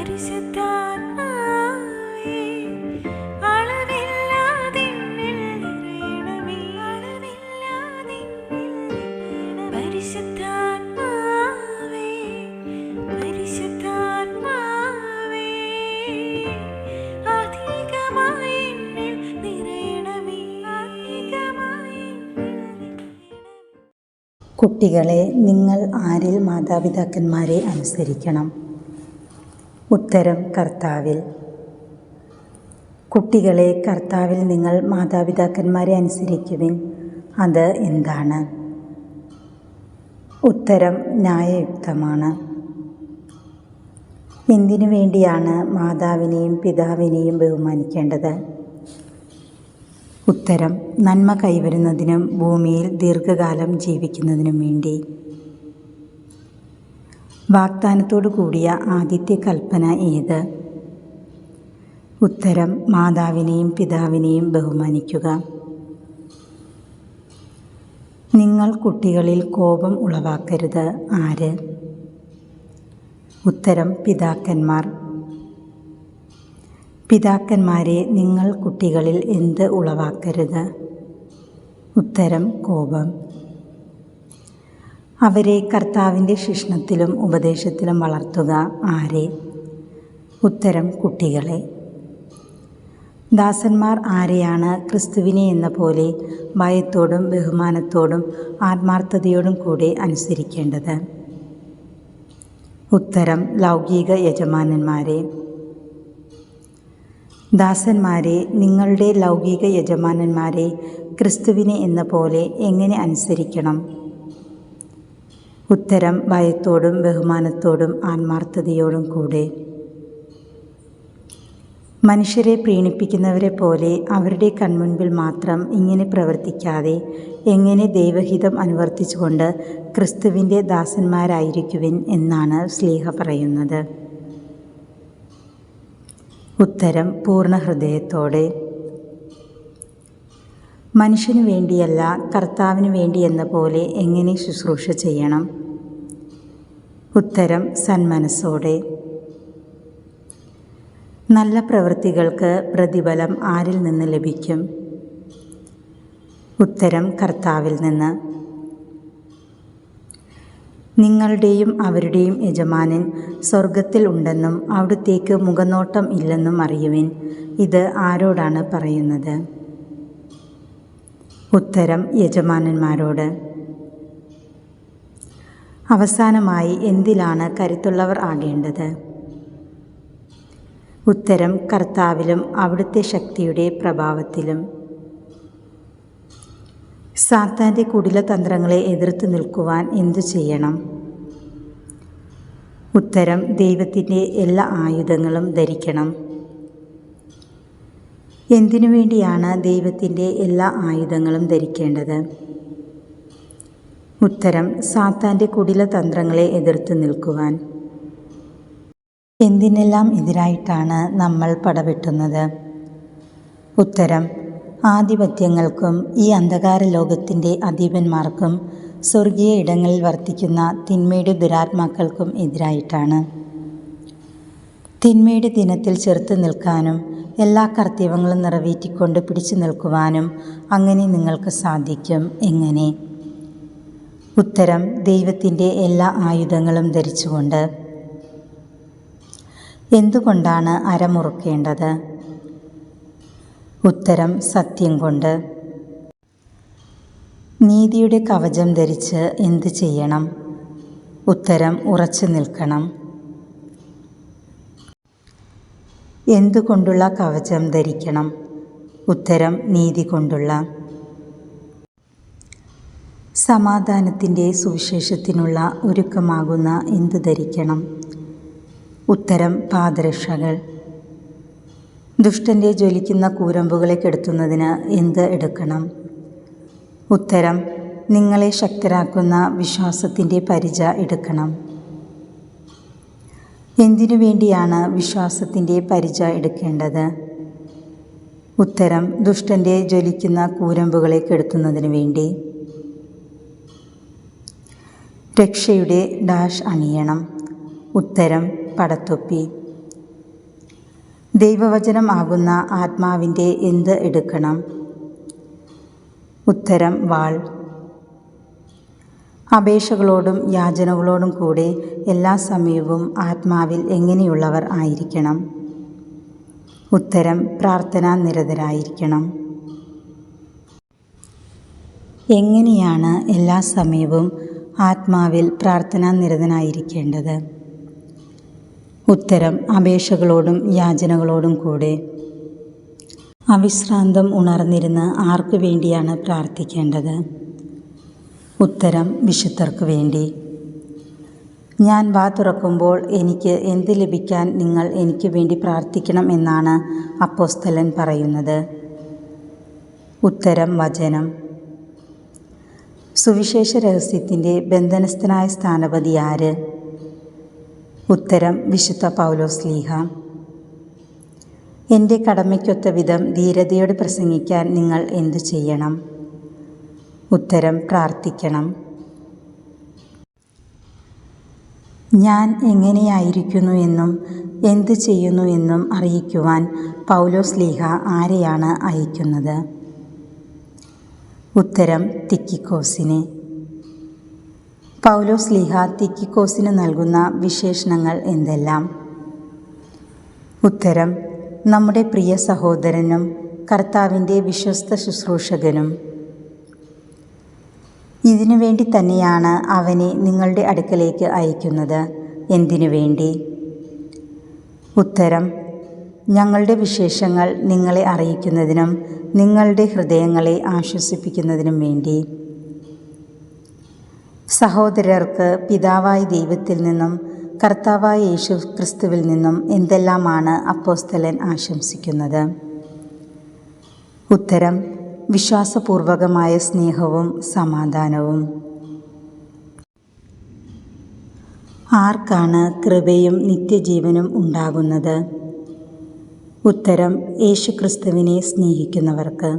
പരിശുദ്ധാത്മാവേ അളവില്ലാതെന്നിൽ നിറയണമേ, പരിശുദ്ധാത്മാവേ പരിശുദ്ധാത്മാവേ അധികമായി എന്നിൽ നിറയണമേ, അധികമായി കുട്ടികളെ, നിങ്ങൾ ആരിൽ മാതാപിതാക്കന്മാരെ അനുസരിക്കണം? ഉത്തരം: കർത്താവിൽ. കുട്ടികളെ, കർത്താവിൽ നിങ്ങൾ മാതാപിതാക്കന്മാരെ അനുസരിക്കുവിൻ. അത് എന്താണ്? ഉത്തരം: ന്യായയുക്തമാണ്. എന്തിനു വേണ്ടിയാണ് മാതാവിനെയും പിതാവിനെയും ബഹുമാനിക്കേണ്ടത്? ഉത്തരം: നന്മ കൈവരുന്നതിനും ഭൂമിയിൽ ദീർഘകാലം ജീവിക്കുന്നതിനും വേണ്ടി. വാഗ്ദാനത്തോടു കൂടിയ ആദ്യത്തെ കൽപ്പന ഏത്? ഉത്തരം: മാതാവിനെയും പിതാവിനെയും ബഹുമാനിക്കുക. നിങ്ങൾ കുട്ടികളിൽ കോപം ഉളവാക്കരുത്. ആര്? ഉത്തരം: പിതാക്കന്മാർ. പിതാക്കന്മാരെ, നിങ്ങൾ കുട്ടികളിൽ എന്ത് ഉളവാക്കരുത്? ഉത്തരം: കോപം. അവരെ കർത്താവിൻ്റെ ശിക്ഷണത്തിലും ഉപദേശത്തിലും വളർത്തുക. ആരെ? ഉത്തരം: കുട്ടികളെ. ദാസന്മാർ ആരെയാണ് ക്രിസ്തുവിനെ എന്ന പോലെ ഭയത്തോടും ബഹുമാനത്തോടും ആത്മാർത്ഥതയോടും കൂടെ അനുസരിക്കേണ്ടത്? ഉത്തരം: ലൗകിക യജമാനന്മാരെ. ദാസന്മാരെ, നിങ്ങളുടെ ലൗകിക യജമാനന്മാരെ ക്രിസ്തുവിനെ എന്ന പോലെ എങ്ങനെ അനുസരിക്കണം? ഉത്തരം: ഭയത്തോടും ബഹുമാനത്തോടും ആത്മാർത്ഥതയോടും കൂടെ. മനുഷ്യരെ പ്രീണിപ്പിക്കുന്നവരെ പോലെ അവരുടെ കൺമുൻപിൽ മാത്രം ഇങ്ങനെ പ്രവർത്തിക്കാതെ എങ്ങനെ ദൈവഹിതം അനുവർത്തിച്ചുകൊണ്ട് ക്രിസ്തുവിൻ്റെ ദാസന്മാരായിരിക്കുവിൻ എന്നാണ് ശ്ലീഹ പറയുന്നത്. ഉത്തരം: പൂർണ്ണ ഹൃദയത്തോടെ. മനുഷ്യനു വേണ്ടിയല്ല, കർത്താവിന് വേണ്ടി എന്ന പോലെ എങ്ങനെ ശുശ്രൂഷ ചെയ്യണം? ഉത്തരം: സന്മനസ്സോടെ. നല്ല പ്രവൃത്തികൾക്ക് പ്രതിഫലം ആരിൽ നിന്ന് ലഭിക്കും? ഉത്തരം: കർത്താവിൽ നിന്ന്. നിങ്ങളുടെയും അവരുടെയും യജമാനൻ സ്വർഗത്തിൽ ഉണ്ടെന്നും അവിടുത്തേക്ക് മുഖനോട്ടം ഇല്ലെന്നും അറിയുവിൻ. ഇത് ആരോടാണ് പറയുന്നത്? ഉത്തരം: യജമാനന്മാരോട്. അവസാനമായി എന്തിലാണ് കരുത്തുള്ളവർ ആകേണ്ടത്? ഉത്തരം: കർത്താവിലും അവിടുത്തെ ശക്തിയുടെ പ്രഭാവത്തിലും. സാത്താൻ്റെ കുടിലതന്ത്രങ്ങളെ എതിർത്ത് നിൽക്കുവാൻ എന്തു ചെയ്യണം? ഉത്തരം: ദൈവത്തിൻ്റെ എല്ലാ ആയുധങ്ങളും ധരിക്കണം. എന്തിനു വേണ്ടിയാണ് ദൈവത്തിൻ്റെ എല്ലാ ആയുധങ്ങളും ധരിക്കേണ്ടത്? ഉത്തരം: സാത്താൻ്റെ കുടിലതന്ത്രങ്ങളെ എതിർത്ത് നിൽക്കുവാൻ. എന്തിനെല്ലാം എതിരായിട്ടാണ് നമ്മൾ പടവെട്ടുന്നത്? ഉത്തരം: ആധിപത്യങ്ങൾക്കും ഈ അന്ധകാര ലോകത്തിൻ്റെ അധീപന്മാർക്കും സ്വർഗീയ ഇടങ്ങളിൽ വർത്തിക്കുന്ന തിന്മയുടെ ദുരാത്മാക്കൾക്കും എതിരായിട്ടാണ്. തിന്മയുടെ ദിനത്തിൽ ചെറുത്ത് നിൽക്കാനും എല്ലാ കർത്തവ്യങ്ങളും നിറവേറ്റിക്കൊണ്ട് പിടിച്ചു നിൽക്കുവാനും അങ്ങനെ നിങ്ങൾക്ക് സാധിക്കും. എങ്ങനെ? ഉത്തരം: ദൈവത്തിൻ്റെ എല്ലാ ആയുധങ്ങളും ധരിച്ചുകൊണ്ട്. എന്തുകൊണ്ടാണ് അരമുറുക്കേണ്ടത്? ഉത്തരം: സത്യം കൊണ്ട്. നീതിയുടെ കവചം ധരിച്ച് എന്ത് ചെയ്യണം? ഉത്തരം: ഉറച്ചു നിൽക്കണം. എന്തുകൊണ്ടുള്ള കവചം ധരിക്കണം? ഉത്തരം: നീതി കൊണ്ടുള്ള. സമാധാനത്തിൻ്റെ സുവിശേഷത്തിനുള്ള ഒരുക്കമാകുന്ന എന്ത് ധരിക്കണം? ഉത്തരം: പാദരക്ഷകൾ. ദുഷ്ടൻ്റെ ജ്വലിക്കുന്ന കൂരമ്പുകളെ കെടുത്തുന്നതിന് എന്ത് എടുക്കണം? ഉത്തരം: നിങ്ങളെ ശക്തരാക്കുന്ന വിശ്വാസത്തിൻ്റെ പരിച എടുക്കണം. എന്തിനു വേണ്ടിയാണ് വിശ്വാസത്തിൻ്റെ പരിച എടുക്കേണ്ടത്? ഉത്തരം: ദുഷ്ടൻ്റെ ജ്വലിക്കുന്ന കൂരമ്പുകളെ കെടുത്തുന്നതിനു വേണ്ടി. രക്ഷയുടെ ഡാഷ് അണിയണം. ഉത്തരം: പടത്തൊപ്പി. ദൈവവചനം ആകുന്ന ആത്മാവിൻ്റെ എന്ത് എടുക്കണം? ഉത്തരം വാൾ. അപേക്ഷകളോടും യാചനകളോടും കൂടെ എല്ലാ സമയവും ആത്മാവിൽ എങ്ങനെയുള്ളവർ ആയിരിക്കണം? ഉത്തരം പ്രാർത്ഥനാനിരതരായിരിക്കണം. എങ്ങനെയാണ് എല്ലാ സമയവും ആത്മാവിൽ പ്രാർത്ഥനാനിരതനായിരിക്കേണ്ടത്? ഉത്തരം അപേക്ഷകളോടും യാചനകളോടും കൂടെ. അവിശ്രാന്തം ഉണർന്നിരുന്ന് ആർക്കു വേണ്ടിയാണ് പ്രാർത്ഥിക്കേണ്ടത്? ഉത്തരം വിശുദ്ധർക്ക് വേണ്ടി. ഞാൻ വാ തുറക്കുമ്പോൾ എനിക്ക് എന്ത് ലഭിക്കാൻ നിങ്ങൾ എനിക്ക് വേണ്ടി പ്രാർത്ഥിക്കണം എന്നാണ് അപ്പോസ്തലൻ പറയുന്നത്? ഉത്തരം വചനം. സുവിശേഷ രഹസ്യത്തിൻ്റെ ബന്ധനസ്ഥനായ സ്ഥാനപതി ആര്? ഉത്തരം വിശുദ്ധ പൗലോസ്ലീഹ. എൻ്റെ കടമയ്ക്കൊത്ത വിധം ധീരതയോട് പ്രസംഗിക്കാൻ നിങ്ങൾ എന്തു ചെയ്യണം? ഉത്തരം പ്രാർത്ഥിക്കണം. ഞാൻ എങ്ങനെയായിരിക്കുന്നു എന്നും എന്തു ചെയ്യുന്നു എന്നും അറിയിക്കുവാൻ പൗലോസ്ലീഹ ആരെയാണ് അയക്കുന്നത്? ഉത്തരം തിക്കിക്കോസിനെ. പൗലോസ്ലീഹ തിക്കിക്കോസിന് നൽകുന്ന വിശേഷണങ്ങൾ എന്തെല്ലാം? ഉത്തരം നമ്മുടെ പ്രിയ സഹോദരനും കർത്താവിൻ്റെ വിശ്വസ്ത ശുശ്രൂഷകനും. ഇതിനു വേണ്ടി തന്നെയാണ് അവനെ നിങ്ങളുടെ അടുക്കലേക്ക് അയക്കുന്നത്. എന്തിനു വേണ്ടി? ഉത്തരം ഞങ്ങളുടെ വിശേഷങ്ങൾ നിങ്ങളെ അറിയിക്കുന്നതിനും നിങ്ങളുടെ ഹൃദയങ്ങളെ ആശ്വസിപ്പിക്കുന്നതിനും വേണ്ടി. സഹോദരർക്ക് പിതാവായ ദൈവത്തിൽ നിന്നും കർത്താവായ യേശു ക്രിസ്തുവിൽ നിന്നും എന്തെല്ലാമാണ് അപ്പോസ്തലൻ ആശംസിക്കുന്നത്? ഉത്തരം വിശ്വാസപൂർവകമായ സ്നേഹവും സമാധാനവും. ആർക്കാണ് കൃപയും നിത്യജീവനും ഉണ്ടാകുന്നത്? ഉത്തരം യേശുക്രിസ്തുവിനെ സ്നേഹിക്കുന്നവർക്ക്.